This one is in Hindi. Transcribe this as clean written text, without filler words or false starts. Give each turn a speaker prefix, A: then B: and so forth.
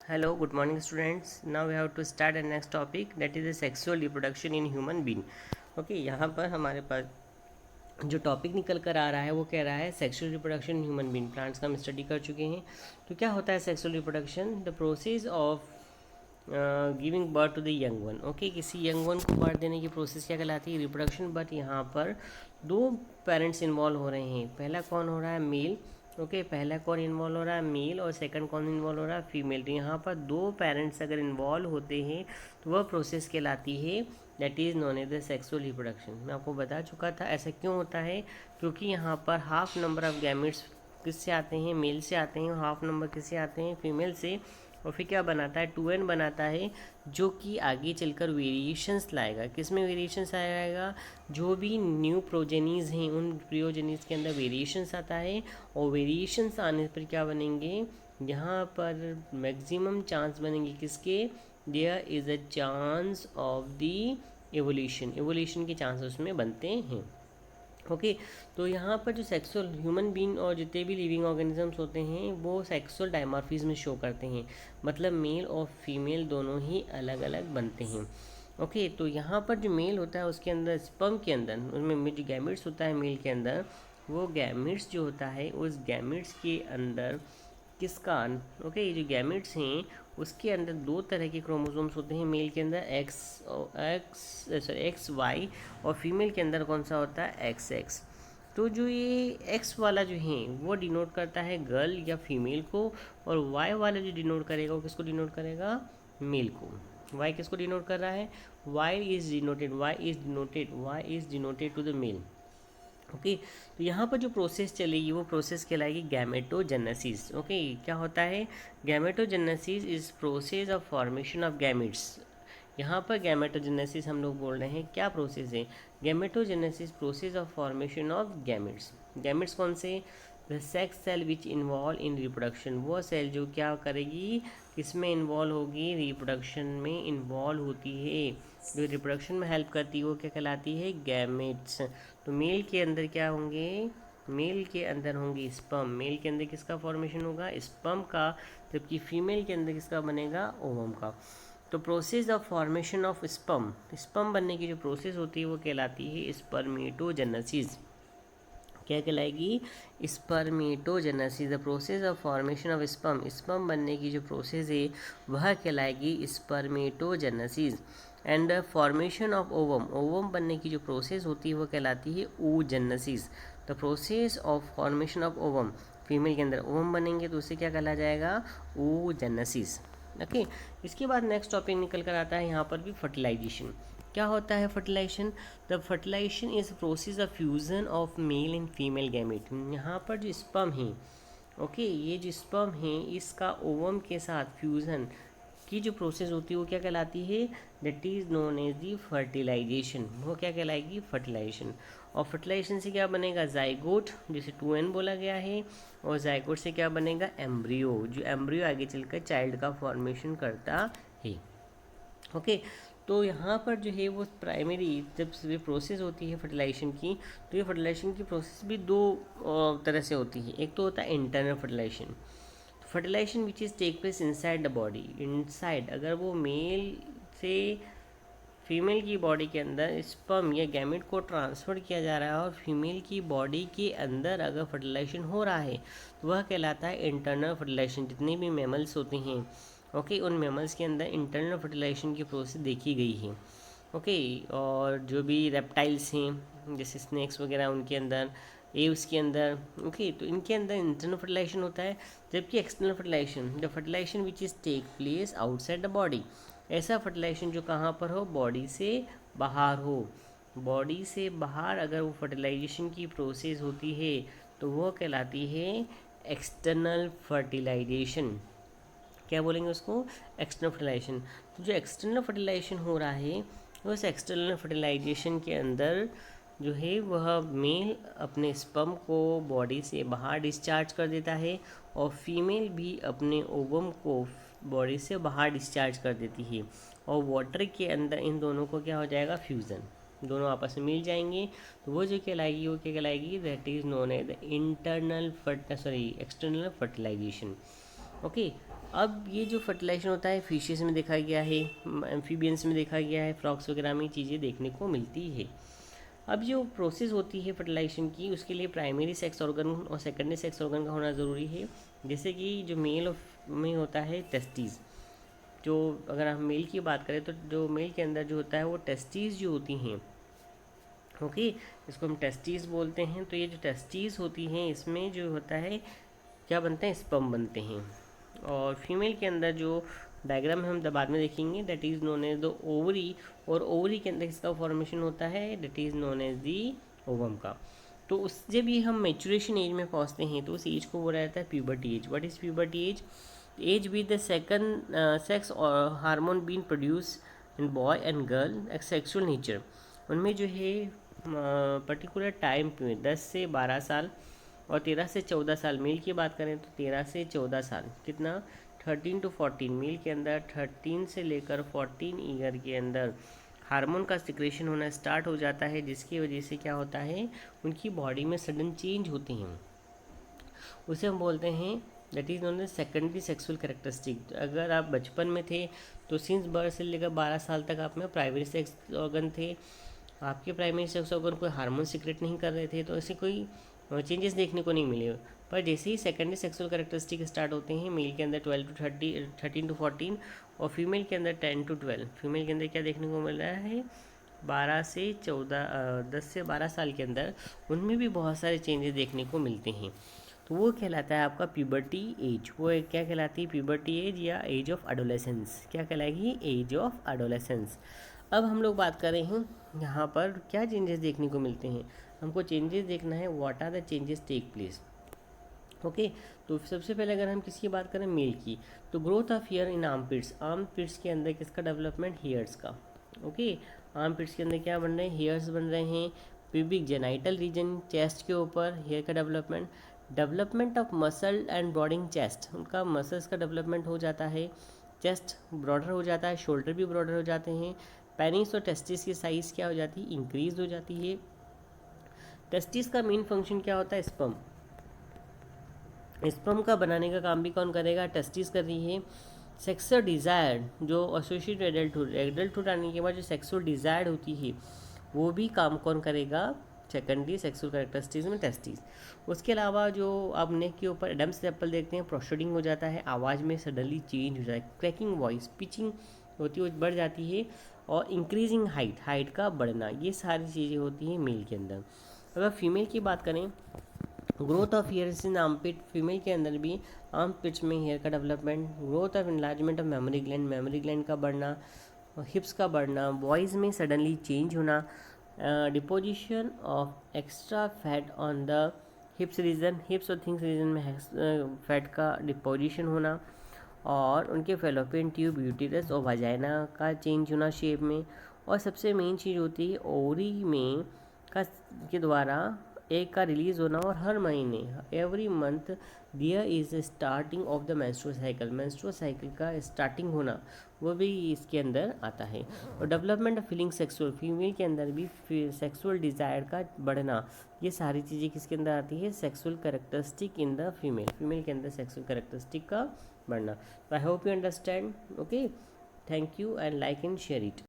A: Hello, good morning students. Now we have to start the next topic, that is the sexual reproduction in human being. Okay, यहाँ पर हमारे पास जो टॉपिक निकल कर आ रहा है वो कह रहा है sexual reproduction human being. Plants का हम स्टडी कर चुके हैं। तो क्या होता है sexual reproduction? The process of giving birth to the young one. Okay, किसी यंग वन को बर्थ देने की प्रोसेस क्या कहलाती है? रिप्रोडक्शन। बट यहाँ पर दो पेरेंट्स इन्वॉल्व हो रहे हैं। पहला कौन हो रहा है? मेल। ओके, पहला कौन इन्वॉल्व हो रहा है? मेल। और सेकंड कौन इन्वॉल्व हो रहा है? फीमेल। तो यहाँ पर दो पेरेंट्स अगर इन्वॉल्व होते हैं तो वह प्रोसेस कहलाती है, that is known as the sexual reproduction. मैं आपको बता चुका था ऐसा क्यों होता है, क्योंकि यहाँ पर हाफ नंबर ऑफ गैमेट्स किससे आते हैं? मेल से आते हैं, और हाफ नंबर किससे आते हैं? फीमेल से। और फिर क्या बनाता है? 2n बनाता है, जो कि आगे चलकर वेरिएशंस लाएगा। किस में वेरिएशंस आएगा? जो भी न्यू प्रोजेनीज हैं उन प्रियोजेनीज के अंदर वेरिएशंस आता है, और वेरिएशंस आने पर क्या बनेंगे? यहाँ पर मैक्सिमम चांस बनेंगे किसके? There is a chance of the evolution के चांस उसमें बनते हैं। ओके, तो यहाँ पर जो सेक्सुअल ह्यूमन बीइंग और जितने भी लिविंग ऑर्गेनिजम्स होते हैं वो सेक्सुअल डायमॉर्फिज्म शो करते हैं, मतलब मेल और फीमेल दोनों ही अलग अलग बनते हैं। ओके, तो यहाँ पर जो मेल होता है उसके अंदर स्पर्म के अंदर उनमें जो गैमेट्स होता है मेल के अंदर, वो गैमेट्स जो होता है उस गैमेट्स के अंदर किसका? ओके, ये जो गैमेट्स हैं उसके अंदर दो तरह के क्रोमोसोम्स होते हैं। मेल के अंदर एक्स वाई, और फीमेल के अंदर कौन सा होता है? X x. तो जो ये एक्स वाला जो है वो डिनोट करता है गर्ल या फीमेल को, और वाई वाला जो डिनोट करेगा वो किसको डिनोट करेगा? मेल को। वाई किसको डिनोट कर रहा है? Y is denoted to the male. Okay, तो यहाँ पर जो प्रोसेस चलेगी वो प्रोसेस कहलाएगी गैमेटोजेनेसिस। ओके, क्या होता है? Gametogenesis is process of formation of gametes. यहाँ पर गैमेटोजेनेसिस हम लोग बोल रहे हैं, क्या प्रोसेस है? Gametogenesis process of formation of gametes. Gametes कौन से? The sex cell which involve in reproduction. वो सेल जो क्या करेगी? किसमें इन्वॉल्व होगी? रिप्रोडक्शन में इन्वॉल्व होती है। जो रिप्रोडक्शन में हेल्प करती है वो क्या कहलाती है? गैमेट्स। तो मेल के अंदर क्या होंगे? मेल के अंदर होंगे स्पर्म। मेल के अंदर किसका फॉर्मेशन होगा? स्पर्म का। जबकि फीमेल के अंदर किसका बनेगा? ओवम का। तो process of formation of sperm, sperm बनने की जो प्रोसेस होती है वो कहलाती है स्पर्मेटोजेनेसिस। क्या कहलाएगी? Spermatogenesis. The process of formation of sperm, sperm बनने की जो प्रोसेस है वह कहलाएगी spermatogenesis. And formation of ovum, ovum बनने की जो प्रोसेस होती है वो कहलाती है oogenesis। The process of formation of ovum, female के अंदर ओवम बनेंगे तो उसे क्या कहला जाएगा? oogenesis। ओके, इसके बाद नेक्स्ट टॉपिक निकल कर आता है यहाँ पर भी फर्टिलाइजेशन। क्या होता है fertilization? The fertilization is process of fusion of male and female gamete. यहाँ पर जो स्पर्म है, ओके, ये जो स्पर्म है इसका ओवम के साथ फ्यूज़न की जो प्रोसेस होती है वो क्या कहलाती है? That is known as the fertilization. वो क्या कहलाएगी? फर्टिलाइजेशन। और फर्टिलाइजेशन से क्या बनेगा? जाइगोट, जिसे 2n बोला गया है, और जाइगोट से क्या बनेगा? एम्ब्रियो। जो एम्ब्रियो आगे चलकर चाइल्ड का फॉर्मेशन करता है। ओके, तो यहाँ पर जो है वो प्राइमरी जब ये प्रोसेस होती है फर्टिलाइजेशन की, तो ये फर्टिलाइजेशन की प्रोसेस भी दो तरह से होती है। एक तो होता है internal fertilization, fertilization which is take place inside the body. Inside, अगर वो मेल से फीमेल की बॉडी के अंदर स्पर्म या गैमेट को ट्रांसफ़र किया जा रहा है और फीमेल की बॉडी के अंदर अगर फर्टिलाइजेशन हो रहा है तो वह कहलाता है इंटरनल फर्टिलाइजेशन। जितने भी मैमल्स होते हैं, ओके, उन मैमल्स के अंदर इंटरनल फर्टिलाइजेशन की प्रोसेस देखी गई है। ओके, और जो भी रेप्टाइल्स हैं जैसे स्नेक्स वगैरह उनके अंदर, एव्स के अंदर, ओके, तो इनके अंदर इंटरनल फर्टिलाइजेशन होता है। जबकि external fertilization, the fertilization which is take place outside the body, ऐसा फर्टिलाइजेशन जो कहाँ पर हो? बॉडी से बाहर हो। बॉडी से बाहर अगर वो फर्टिलाइजेशन की प्रोसेस होती है तो वो कहलाती है एक्सटर्नल फर्टिलाइजेशन। क्या बोलेंगे उसको? External fertilization. तो जो एक्सटर्नल फर्टिलाइजेशन हो रहा है उस एक्सटर्नल फर्टिलाइजेशन के अंदर जो है वह मेल अपने स्पर्म को बॉडी से बाहर डिस्चार्ज कर देता है, और फीमेल भी अपने ओवम को बॉडी से बाहर डिस्चार्ज कर देती है, और वाटर के अंदर इन दोनों को क्या हो जाएगा? फ्यूज़न। दोनों आपस में मिल जाएंगे तो वो जो कहलाएगी वो क्या कहलाएगी? That is known as the internal external fertilisation. Okay, अब ये जो फर्टिलाइजेशन होता है फिशेस में देखा गया है, एम्फीबियंस में देखा गया है, फ्रॉक्स वगैरह में चीज़ें देखने को मिलती है। अब जो प्रोसेस होती है फर्टिलाइजेशन की, उसके लिए प्राइमरी सेक्स ऑर्गन और सेकेंडरी सेक्स ऑर्गन का होना ज़रूरी है। जैसे कि जो मेल में होता है टेस्टीज़, जो अगर हम मेल की बात करें तो जो मेल के अंदर जो होता है वो टेस्टीज़ जो होती हैं, ओके, इसको हम टेस्टीज़ बोलते हैं। तो ये जो टेस्टीज़ होती हैं इसमें जो होता है क्या बनते हैं, स्पर्म बनते हैं। और फीमेल के अंदर जो डायग्राम हम बाद में देखेंगे, that is known as the ovary, और ओवरी के अंदर किसका फॉर्मेशन होता है, that is known as the ovum का। तो उस जब भी हम मेचुरेशन एज में पहुंचते हैं तो उस एज को बोला जाता है puberty age. What is puberty age? Age with the second sex और hormone been produce in boy and girl एक सेक्सुअल नेचर। उनमें जो है पर्टिकुलर टाइम में 10 से 12 साल और 13 से 14 साल, मेल की बात करें तो 13 से 14 साल, कितना 13 to 14, मेल के अंदर 13 से लेकर 14 ईयर के अंदर हार्मोन का सिक्रेशन होना स्टार्ट हो जाता है, जिसकी वजह से क्या होता है, उनकी बॉडी में सडन चेंज होते हैं। उसे हम बोलते हैं that is known as secondary sexual characteristic. अगर आप बचपन में थे तो सिंस बर्थ से लेकर 12 साल तक आप में प्राइमरी सेक्स ऑर्गन थे, आपके प्राइमरी सेक्स ऑर्गन कोई हार्मोन सिक्रेट नहीं कर रहे थे, तो ऐसे कोई चेंजेस देखने को नहीं मिले। पर जैसे ही सेकेंडरी सेक्सुअल कैरेक्टरिस्टिक स्टार्ट होते हैं, मेल के अंदर 12 to 30, 13 to 14, और फीमेल के अंदर 10 to 12। फीमेल के अंदर क्या देखने को मिल रहा है, 12 से 14, 10 से 12 साल के अंदर उनमें भी बहुत सारे चेंजेस देखने को मिलते हैं। तो वो कहलाता है आपका प्यूबर्टी एज। वो क्या कहलाती है, प्यूबर्टी एज या एज ऑफ एडोलेसेंस। क्या कहलाएगी, एज ऑफ एडोलेसेंस। अब हम लोग बात कर रहे हैं यहाँ पर क्या चेंजेस देखने को मिलते हैं। हमको चेंजेस देखना है, what are the changes take place, okay. तो सबसे पहले अगर हम किसकी बात करें, मेल की, तो growth of here in armpits. Armpits के अंदर किसका डेवलपमेंट, हेयर्स का, ओके। आर्मपिट्स के अंदर क्या बन रहे हैं, हेयर्स बन रहे हैं। प्यूबिक जेनाइटल रीजन, चेस्ट के ऊपर हेयर का development. Development of muscle and broadening chest, उनका मसल्स का डेवलपमेंट हो जाता है, चेस्ट ब्रॉडर हो जाता है, शोल्डर भी ब्रॉडर हो जाते हैं। पेनिस और टेस्टिस की साइज़ क्या हो जाती है, इंक्रीज हो जाती है। टेस्टिस का मेन फंक्शन क्या होता है, स्पर्म। स्पर्म का बनाने का काम भी कौन करेगा, टेस्टिस कर रही है। सेक्सुअल डिज़ायर जो एसोसिएट एडल्टहुड आने के बाद जो सेक्सुअल डिज़ायर होती है वो भी काम कौन करेगा, सेकेंडरी सेक्सुअल कैरेक्टरिस्टिक्स में टेस्टिस। उसके अलावा जो आप नेक के ऊपर एडम्स एप्पल देखते हैं, प्रोस्ट्रूडिंग हो जाता है, आवाज़ में सडनली चेंज हो जाता है, क्रैकिंग वॉइस, पिचिंग होती है वो बढ़ जाती है, और इंक्रीजिंग हाइट, हाइट का बढ़ना, ये सारी चीज़ें होती हैं मेल के अंदर। अगर फीमेल की बात करें, growth of hairs in armpit, female के अंदर भी आर्मपिट्स में हेयर का development. Growth of enlargement of mammary gland का बढ़ना, हिप्स का बढ़ना, वॉइस में सडनली चेंज होना, deposition of extra fat on the hips region, hips और थिंग्स रीजन में फैट का डिपोजिशन होना, और उनके फेलोपियन ट्यूब, यूटिरस और वाजाइना का चेंज होना शेप में। और सबसे मेन चीज़ होती है ओवरी में का के द्वारा एग का रिलीज होना, और हर महीने every month their is starting of the menstrual cycle, menstrual cycle का स्टार्टिंग होना वो भी इसके अंदर आता है। और development of feeling sexual, female के अंदर भी सेक्सुअल डिज़ायर का बढ़ना, ये सारी चीज़ें किसके अंदर आती है, sexual characteristic in the female, female के अंदर सेक्सुअल कैरेक्टरिस्टिक का बढ़ना। I hope you understand, okay. Thank you and like and share it.